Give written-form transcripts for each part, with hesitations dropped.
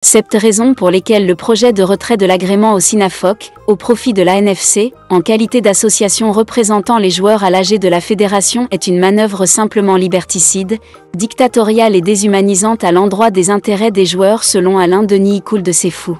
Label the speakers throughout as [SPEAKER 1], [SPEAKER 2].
[SPEAKER 1] Sept raisons pour lesquelles le projet de retrait de l'agrément au SINAFOC, au profit de l'ANFC, en qualité d'association représentant les joueurs à l'AG de la fédération est une manœuvre simplement liberticide, dictatoriale et déshumanisante à l'endroit des intérêts des joueurs selon Alain Denis Icoul de C'est Fou.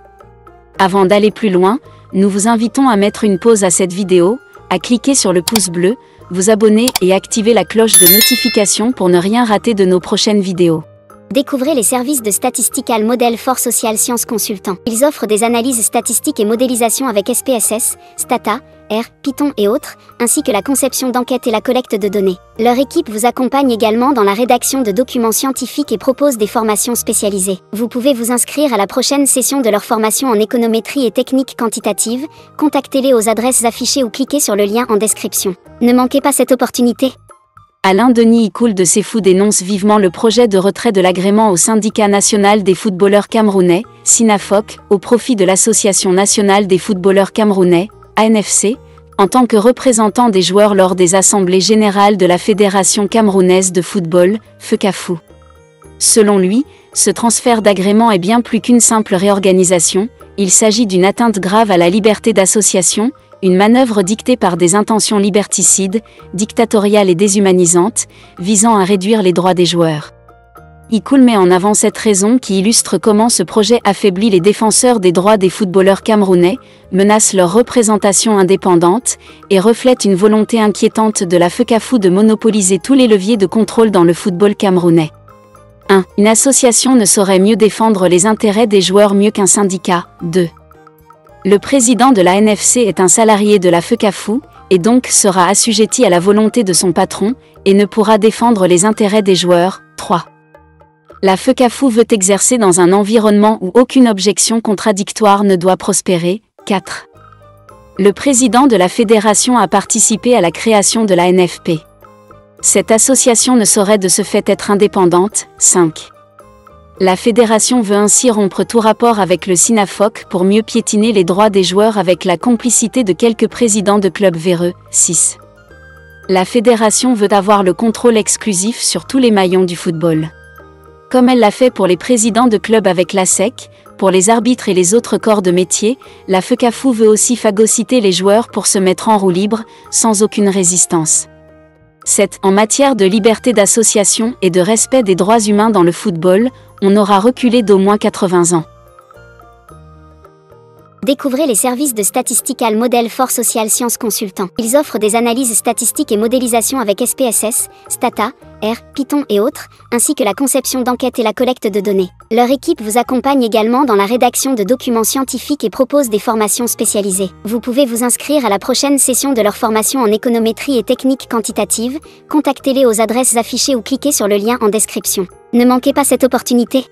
[SPEAKER 1] Avant d'aller plus loin, nous vous invitons à mettre une pause à cette vidéo, à cliquer sur le pouce bleu, vous abonner et activer la cloche de notification pour ne rien rater de nos prochaines vidéos.
[SPEAKER 2] Découvrez les services de Statistical Model for Social Science Consultant. Ils offrent des analyses statistiques et modélisation avec SPSS, Stata, R, Python et autres, ainsi que la conception d'enquêtes et la collecte de données. Leur équipe vous accompagne également dans la rédaction de documents scientifiques et propose des formations spécialisées. Vous pouvez vous inscrire à la prochaine session de leur formation en économétrie et techniques quantitatives. Contactez-les aux adresses affichées ou cliquez sur le lien en description. Ne manquez pas cette opportunité.
[SPEAKER 1] Alain Denis Icoul de C'est Fou dénonce vivement le projet de retrait de l'agrément au Syndicat national des footballeurs camerounais, SINAFOC, au profit de l'Association nationale des footballeurs camerounais, ANFC, en tant que représentant des joueurs lors des assemblées générales de la Fédération camerounaise de football, FECAFOO. Selon lui, ce transfert d'agrément est bien plus qu'une simple réorganisation, il s'agit d'une atteinte grave à la liberté d'association, une manœuvre dictée par des intentions liberticides, dictatoriales et déshumanisantes, visant à réduire les droits des joueurs. Icoul met en avant cette raison qui illustre comment ce projet affaiblit les défenseurs des droits des footballeurs camerounais, menace leur représentation indépendante, et reflète une volonté inquiétante de la FECAFOO de monopoliser tous les leviers de contrôle dans le football camerounais. 1. Une association ne saurait mieux défendre les intérêts des joueurs mieux qu'un syndicat. 2. Le président de la NFC est un salarié de la FECAFOO, et donc sera assujetti à la volonté de son patron, et ne pourra défendre les intérêts des joueurs. 3. La FECAFOO veut exercer dans un environnement où aucune objection contradictoire ne doit prospérer. 4. Le président de la fédération a participé à la création de la NFP. Cette association ne saurait de ce fait être indépendante. 5. La fédération veut ainsi rompre tout rapport avec le SINAFOC pour mieux piétiner les droits des joueurs avec la complicité de quelques présidents de clubs véreux. 6. La fédération veut avoir le contrôle exclusif sur tous les maillons du football. Comme elle l'a fait pour les présidents de clubs avec l'ASEC, pour les arbitres et les autres corps de métier, la FECAFOO veut aussi phagocyter les joueurs pour se mettre en roue libre, sans aucune résistance. 7. En matière de liberté d'association et de respect des droits humains dans le football, on aura reculé d'au moins 80 ans.
[SPEAKER 2] Découvrez les services de Statistical Model for Social Science Consultant. Ils offrent des analyses statistiques et modélisation avec SPSS, Stata, R, Python et autres, ainsi que la conception d'enquêtes et la collecte de données. Leur équipe vous accompagne également dans la rédaction de documents scientifiques et propose des formations spécialisées. Vous pouvez vous inscrire à la prochaine session de leur formation en économétrie et techniques quantitatives. Contactez-les aux adresses affichées ou cliquez sur le lien en description. Ne manquez pas cette opportunité.